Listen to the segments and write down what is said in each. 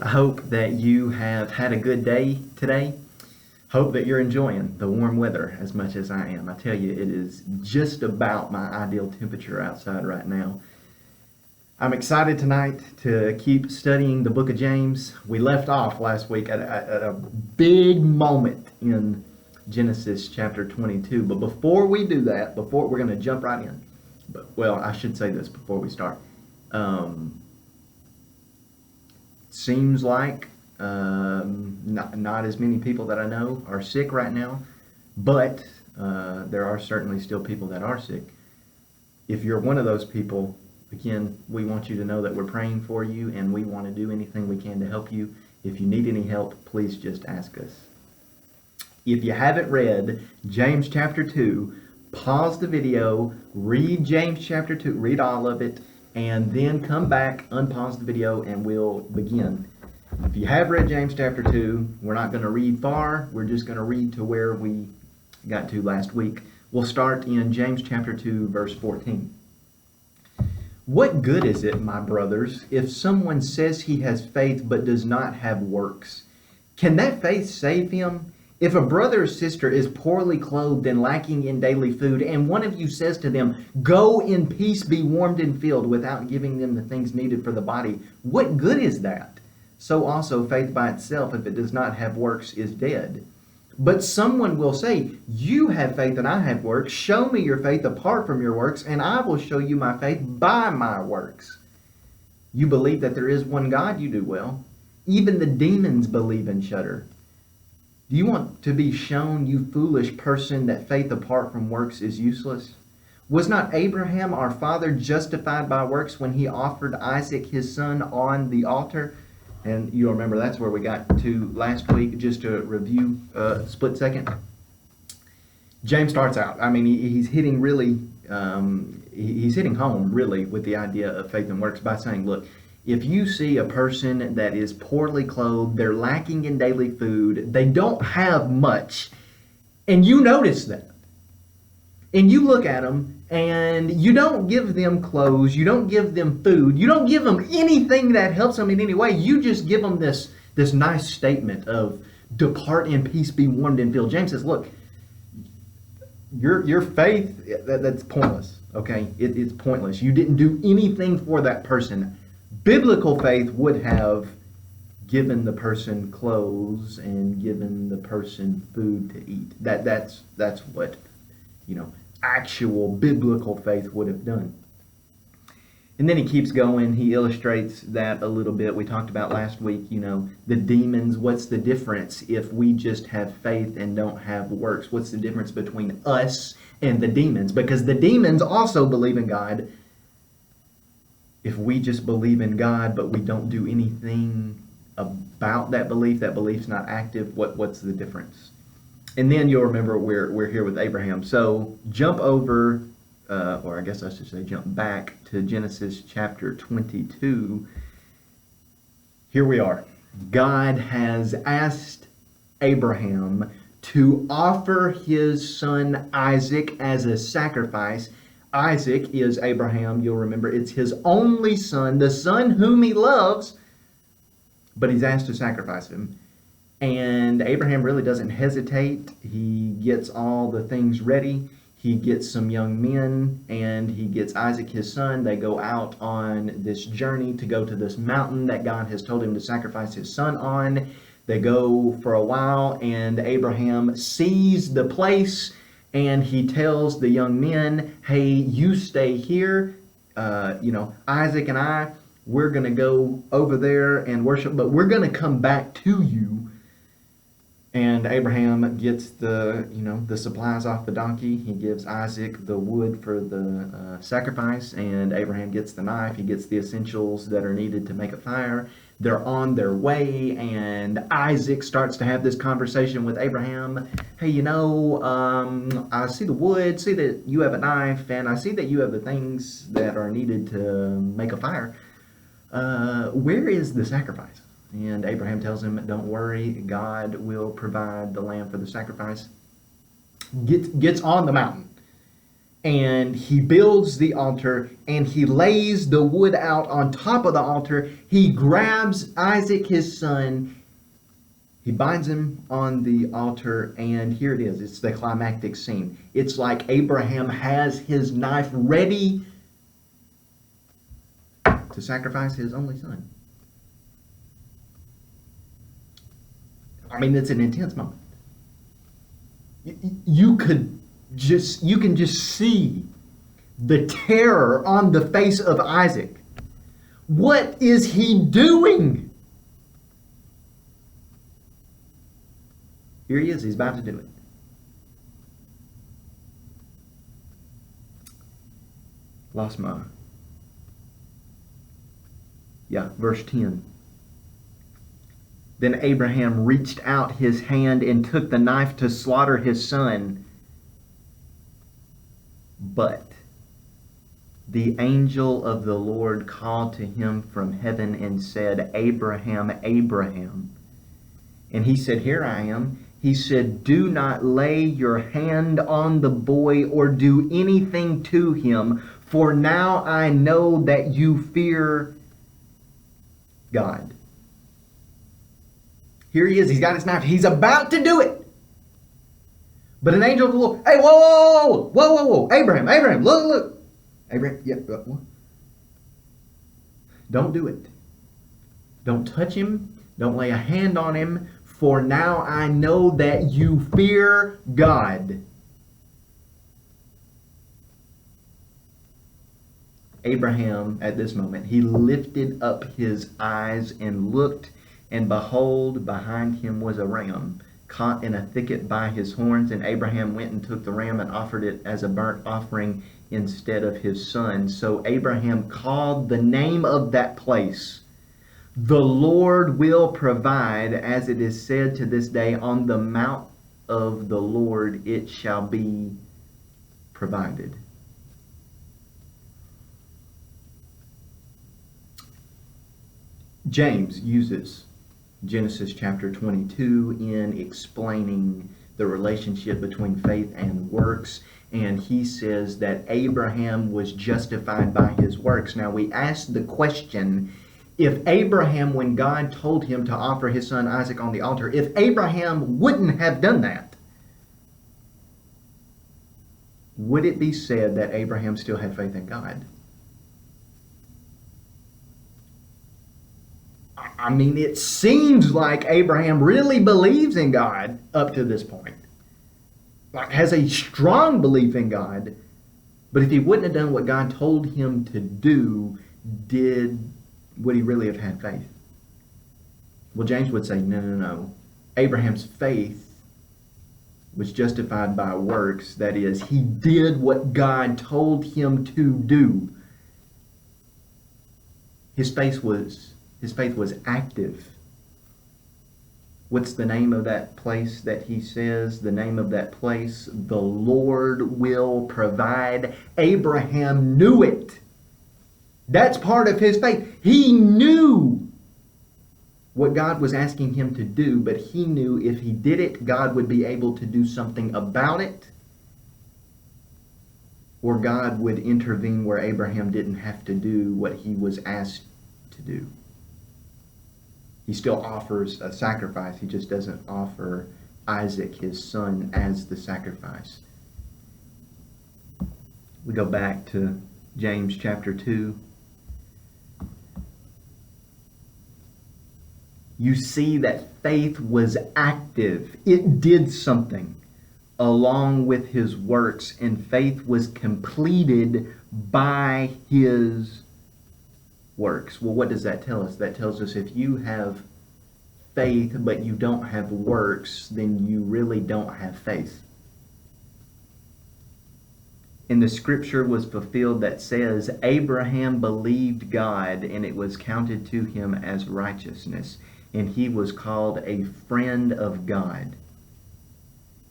I hope that you have had a good day today. Hope that you're enjoying the warm weather as much as I am. I tell you, it is just about my ideal temperature outside right now. I'm excited tonight to keep studying the book of James. We left off last week at a big moment in Genesis chapter 22. But before we do that, before we're going to jump right in. Well, I should say this before we start. Seems like not as many people that I know are sick right now, but there are certainly still people that are sick. If you're one of those people, again, we want you to know that we're praying for you and we want to do anything we can to help you. If you need any help, please just ask us. If you haven't read James chapter 2, pause the video, read James chapter 2, read all of it, and then come back, unpause the video, and we'll begin. If you have read James chapter 2, we're not going to read far. We're just going to read to where we got to last week. We'll start in James chapter 2, verse 14. What good is it, my brothers, if someone says he has faith but does not have works? Can that faith save him? If a brother or sister is poorly clothed and lacking in daily food, and one of you says to them, "Go in peace, be warmed and filled," without giving them the things needed for the body, what good is that? So also faith by itself, if it does not have works, is dead. But someone will say, "You have faith and I have works. Show me your faith apart from your works, and I will show you my faith by my works." You believe that there is one God, you do well. Even the demons believe and shudder. Do you want to be shown, you foolish person, that faith apart from works is useless? Was not Abraham our father justified by works when he offered Isaac his son on the altar? And you'll remember that's where we got to last week, just to review a split second. James starts out, I mean, he's hitting home really with the idea of faith and works by saying, look, if you see a person that is poorly clothed, they're lacking in daily food, they don't have much, and you notice that, and you look at them, and you don't give them clothes, you don't give them food, you don't give them anything that helps them in any way, you just give them this nice statement of, "Depart in peace, be warmed and filled." James says, look, your faith, that's pointless, okay? It's pointless. You didn't do anything for that person. Biblical faith would have given the person clothes and given the person food to eat. That's what, actual biblical faith would have done. And then he keeps going. He illustrates that a little bit. We talked about last week, the demons. What's the difference if we just have faith and don't have works? What's the difference between us and the demons? Because the demons also believe in God. If we just believe in God, but we don't do anything about that belief's not active, what's the difference? And then you'll remember we're here with Abraham. So jump over, or I guess I should say jump back to Genesis chapter 22. Here we are. God has asked Abraham to offer his son Isaac as a sacrifice. Isaac is Abraham, you'll remember, it's his only son, the son whom he loves, but he's asked to sacrifice him. And Abraham really doesn't hesitate. He gets all the things ready. He gets some young men, and he gets Isaac, his son. They go out on this journey to go to this mountain that God has told him to sacrifice his son on. They go for a while, and Abraham sees the place, and he tells the young men, "Hey, you stay here. Isaac and I, we're going to go over there and worship, but we're going to come back to you." And Abraham gets the supplies off the donkey. He gives Isaac the wood for the sacrifice, and Abraham gets the knife. He gets the essentials that are needed to make a fire. They're on their way, and Isaac starts to have this conversation with Abraham. "Hey, I see the wood, see that you have a knife, and I see that you have the things that are needed to make a fire. Where is the sacrifice?" And Abraham tells him, "Don't worry, God will provide the lamb for the sacrifice." Gets on the mountain. and he builds the altar, and he lays the wood out on top of the altar. He grabs Isaac, his son, he binds him on the altar, and here it is. It's the climactic scene. It's like Abraham has his knife ready to sacrifice his only son. I mean, it's an intense moment. You can just see the terror on the face of Isaac. What is he doing? Here he is. He's about to do it. Lost my... verse 10. Then Abraham reached out his hand and took the knife to slaughter his son. But the angel of the Lord called to him from heaven and said, Abraham, Abraham. And he said, Here I am. He said, Do not lay your hand on the boy or do anything to him, for now I know that you fear God. Here he is. He's got his knife. He's about to do it. But an angel of the Lord, hey, whoa, Abraham, look. Abraham, what? Don't do it. Don't touch him. Don't lay a hand on him. For now I know that you fear God. Abraham, at this moment, he lifted up his eyes and looked, and behold, behind him was a ram, caught in a thicket by his horns. And Abraham went and took the ram and offered it as a burnt offering instead of his son. So Abraham called the name of that place, The Lord will provide, as it is said to this day, on the mount of the Lord it shall be provided. James uses Genesis chapter 22 in explaining the relationship between faith and works, and he says that Abraham was justified by his works. Now we ask the question, if Abraham, when God told him to offer his son Isaac on the altar, if Abraham wouldn't have done that, would it be said that Abraham still had faith in God? I mean, it seems like Abraham really believes in God up to this point. Like, has a strong belief in God. But if he wouldn't have done what God told him to do, would he really have had faith? Well, James would say, no. Abraham's faith was justified by works. That is, he did what God told him to do. His faith was active. What's the name of that place that he says? The name of that place, the Lord will provide. Abraham knew it. That's part of his faith. He knew what God was asking him to do, but he knew if he did it, God would be able to do something about it, or God would intervene where Abraham didn't have to do what he was asked to do. He still offers a sacrifice. He just doesn't offer Isaac, his son, as the sacrifice. We go back to James chapter 2. You see that faith was active. It did something along with his works, and faith was completed by his works. Well, what does that tell us? That tells us if you have faith but you don't have works, then you really don't have faith. And the scripture was fulfilled that says, Abraham believed God, and it was counted to him as righteousness, and he was called a friend of God.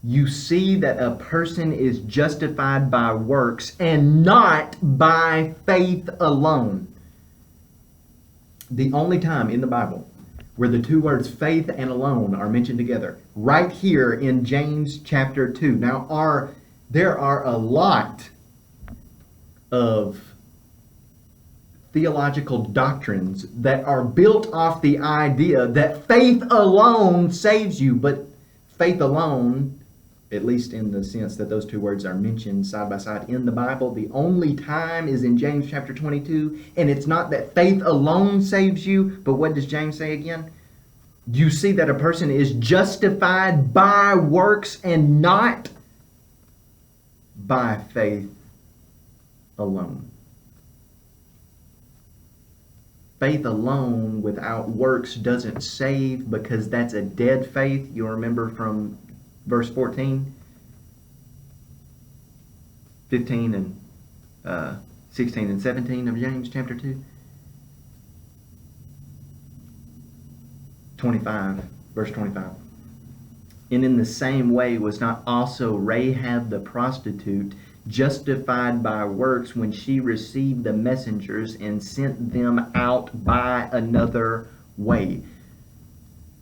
You see that a person is justified by works and not by faith alone. The only time in the Bible where the two words faith and alone are mentioned together, right here in James chapter 2. Now, there are a lot of theological doctrines that are built off the idea that faith alone saves you. But faith alone, at least in the sense that those two words are mentioned side by side in the Bible, the only time is in James chapter 22. And it's not that faith alone saves you, but what does James say again? You see that a person is justified by works and not by faith alone. Faith alone without works doesn't save, because that's a dead faith. You'll remember from verse 14, 15, and 16 and 17 of James chapter 2. 25, verse 25. And in the same way was not also Rahab the prostitute justified by works when she received the messengers and sent them out by another way?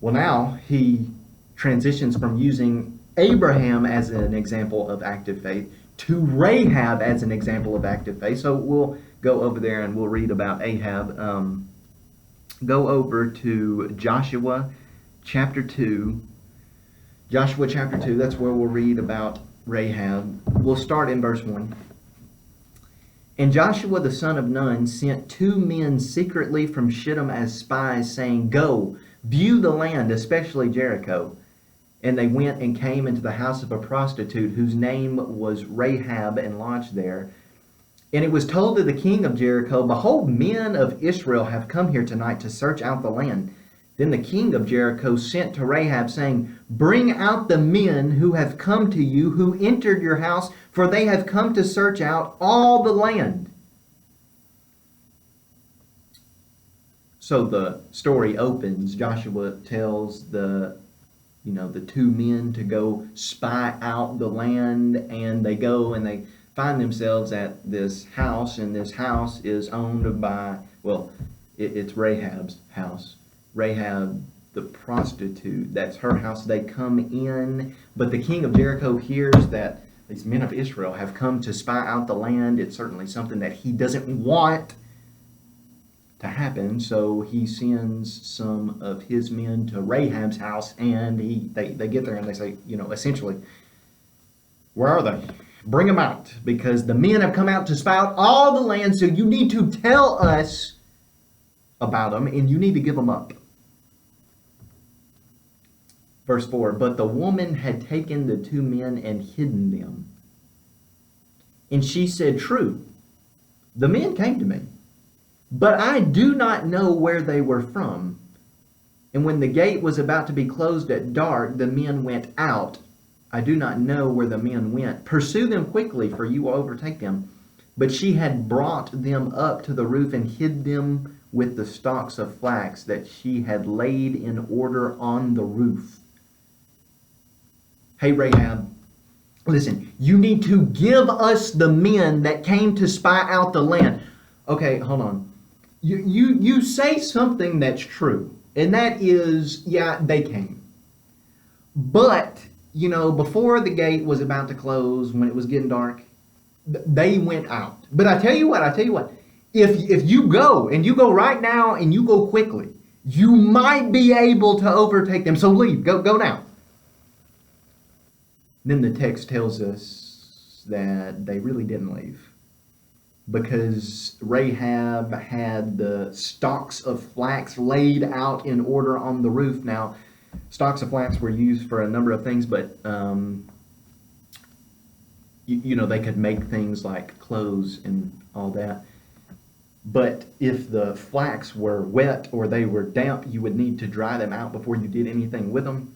Well, now he transitions from using Abraham as an example of active faith to Rahab as an example of active faith. So we'll go over there and we'll read about Ahab. Go over to Joshua chapter 2. Joshua chapter 2, that's where we'll read about Rahab. We'll start in verse 1. And Joshua the son of Nun sent 2 men secretly from Shittim as spies, saying, Go, view the land, especially Jericho. And they went and came into the house of a prostitute whose name was Rahab, and lodged there. And it was told to the king of Jericho, Behold, men of Israel have come here tonight to search out the land. Then the king of Jericho sent to Rahab, saying, Bring out the men who have come to you, who entered your house, for they have come to search out all the land. So the story opens. Joshua tells the 2 men to go spy out the land, and they go and they find themselves at this house, and this house is owned by, it's Rahab's house. Rahab the prostitute, that's her house. They come in, but the king of Jericho hears that these men of Israel have come to spy out the land. It's certainly something that he doesn't want to happen, so he sends some of his men to Rahab's house, and they get there and they say, essentially, where are they? Bring them out, because the men have come out to spy out all the land, so you need to tell us about them, and you need to give them up. Verse 4, But the woman had taken the 2 men and hidden them. And she said, True, the men came to me, but I do not know where they were from. And when the gate was about to be closed at dark, the men went out. I do not know where the men went. Pursue them quickly, for you will overtake them. But she had brought them up to the roof and hid them with the stalks of flax that she had laid in order on the roof. Hey, Rahab, listen, you need to give us the men that came to spy out the land. Okay, hold on. You say something that's true, and that is, yeah, they came. But, before the gate was about to close, when it was getting dark, they went out. But I tell you what, if you go, and you go right now, and you go quickly, you might be able to overtake them. So leave, go now. Then the text tells us that they really didn't leave, because Rahab had the stalks of flax laid out in order on the roof. Now, stalks of flax were used for a number of things, but they could make things like clothes and all that. But if the flax were wet or they were damp, you would need to dry them out before you did anything with them.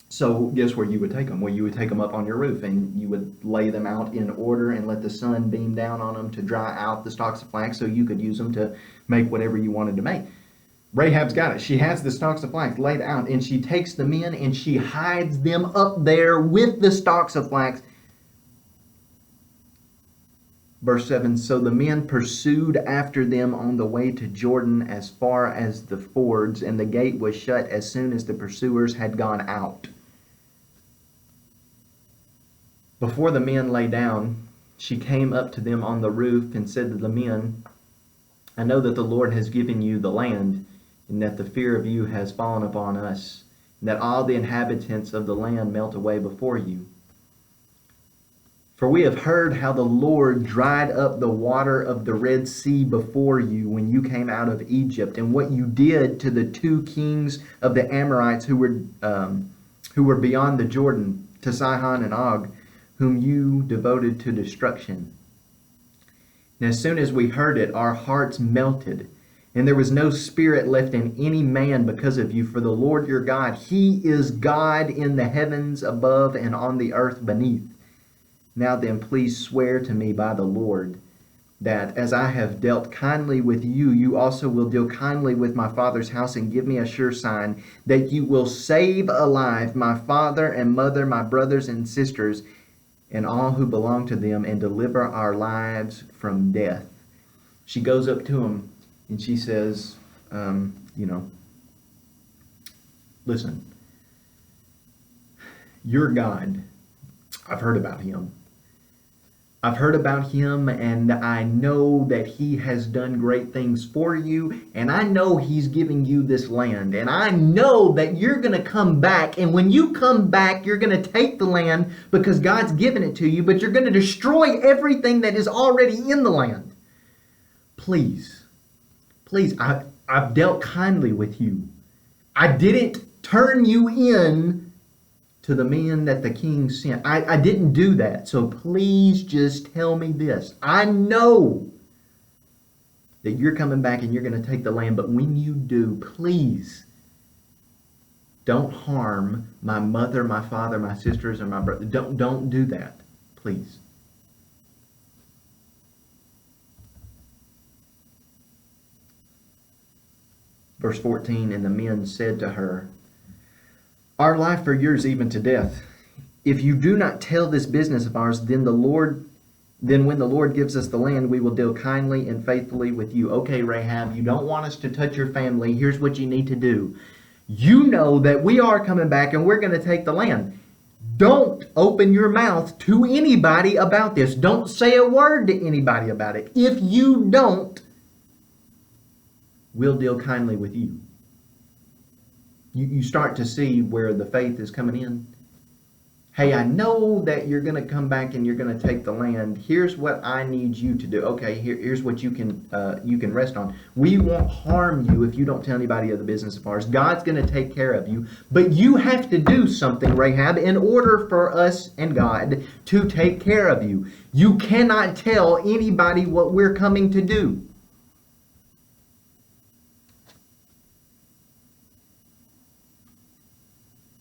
So guess where you would take them? Well, you would take them up on your roof, and you would lay them out in order and let the sun beam down on them to dry out the stalks of flax, so you could use them to make whatever you wanted to make. Rahab's got it. She has the stalks of flax laid out, and she takes the men and she hides them up there with the stalks of flax. Verse 7, So the men pursued after them on the way to Jordan as far as the fords, and the gate was shut as soon as the pursuers had gone out. Before the men lay down, she came up to them on the roof and said to the men, I know that the Lord has given you the land, and that the fear of you has fallen upon us, and that all the inhabitants of the land melt away before you. For we have heard how the Lord dried up the water of the Red Sea before you when you came out of Egypt, and what you did to the 2 kings of the Amorites who were beyond the Jordan, to Sihon and Og, whom you devoted to destruction. And as soon as we heard it, our hearts melted, and there was no spirit left in any man because of you. For the Lord your God, He is God in the heavens above and on the earth beneath. Now then, please swear to me by the Lord that as I have dealt kindly with you, you also will deal kindly with my father's house, and give me a sure sign that you will save alive my father and mother, my brothers and sisters, and all who belong to them, and deliver our lives from death. She goes up to him and she says, listen, your God, I've heard about him. I've heard about him, and I know that he has done great things for you, and I know he's giving you this land, and I know that you're going to come back, and when you come back, you're going to take the land because God's given it to you, but you're going to destroy everything that is already in the land. Please, I've dealt kindly with you. I didn't turn you in to the men that the king sent. I didn't do that. So please just tell me this. I know that you're coming back and you're going to take the land, but when you do, please don't harm my mother, my father, my sisters, or my brother. Don't do that, please. Verse 14, and the men said to her, our life or yours even to death. If you do not tell this business of ours, then when the Lord gives us the land, we will deal kindly and faithfully with you. Okay, Rahab, you don't want us to touch your family. Here's what you need to do. You know that we are coming back and we're going to take the land. Don't open your mouth to anybody about this. Don't say a word to anybody about it. If you don't, we'll deal kindly with you. You start to see where the faith is coming in. Hey, I know that you're going to come back and you're going to take the land. Here's what I need you to do. Okay, here's what you can rest on. We won't harm you if you don't tell anybody of the business of ours. God's going to take care of you. But you have to do something, Rahab, in order for us and God to take care of you. You cannot tell anybody what we're coming to do.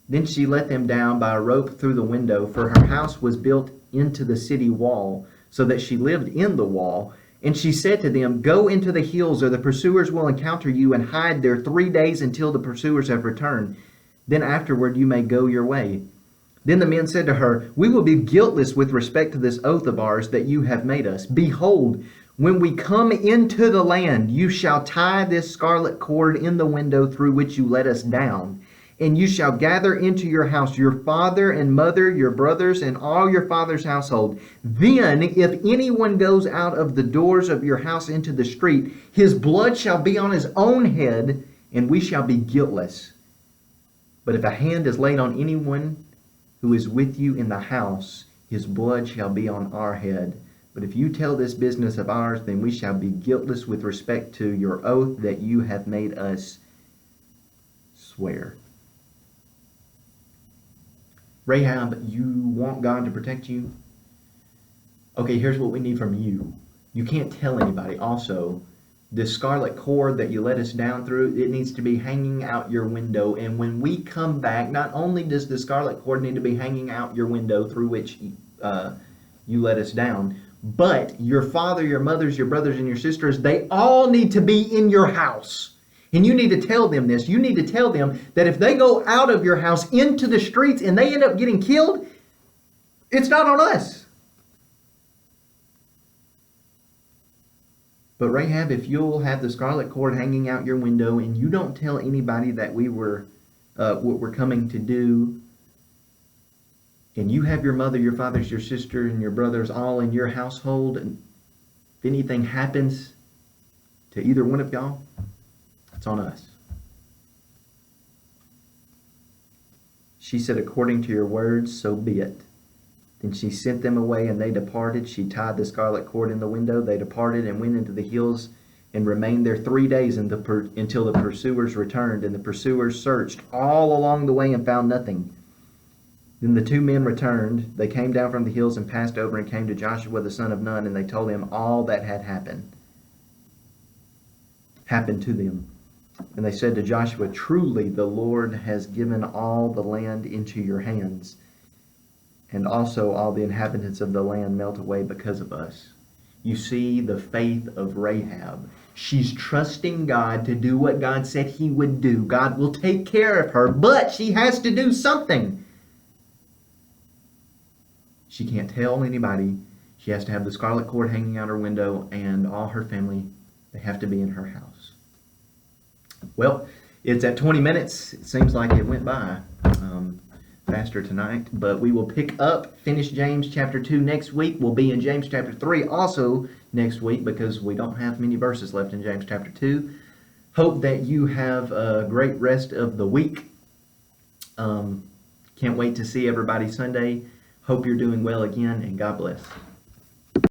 Then she let them down by a rope through the window, for her house was built into the city wall, so that she lived in the wall. And she said to them, go into the hills, or the pursuers will encounter you, and hide there 3 days until the pursuers have returned. Then afterward you may go your way. Then the men said to her, we will be guiltless with respect to this oath of ours that you have made us. Behold, when we come into the land, you shall tie this scarlet cord in the window through which you let us down. And you shall gather into your house your father and mother, your brothers, and all your father's household. Then, if anyone goes out of the doors of your house into the street, his blood shall be on his own head, and we shall be guiltless. But if a hand is laid on anyone who is with you in the house, his blood shall be on our head. But if you tell this business of ours, then we shall be guiltless with respect to your oath that you have made us swear. Rahab, you want God to protect you? Okay, here's what we need from you. You can't tell anybody. Also, this scarlet cord that you let us down through, it needs to be hanging out your window. And when we come back, not only does the scarlet cord need to be hanging out your window through which you let us down, but your father, your mothers, your brothers, and your sisters, they all need to be in your house. And you need to tell them this. You need to tell them that if they go out of your house into the streets and they end up getting killed, it's not on us. But Rahab, if you'll have the scarlet cord hanging out your window and you don't tell anybody that what we're coming to do, and you have your mother, your fathers, your sister, and your brothers all in your household, and if anything happens to either one of y'all, it's on us. She said, according to your words, so be it. Then she sent them away, and they departed. She tied the scarlet cord in the window. They departed and went into the hills and remained there 3 days until the pursuers returned. And the pursuers searched all along the way and found nothing. Then the 2 men returned. They came down from the hills and passed over and came to Joshua the son of Nun, and they told him all that had happened to them. And they said to Joshua, truly the Lord has given all the land into your hands, and also all the inhabitants of the land melt away because of us. You see the faith of Rahab. She's trusting God to do what God said he would do. God will take care of her, but she has to do something. She can't tell anybody. She has to have the scarlet cord hanging out her window, and all her family, they have to be in her house. Well, it's at 20 minutes. It seems like it went by faster tonight, but we will pick up, finish James chapter 2 next week. We'll be in James chapter 3 also next week, because we don't have many verses left in James chapter 2. Hope that you have a great rest of the week. Can't wait to see everybody Sunday. Hope you're doing well again, and God bless.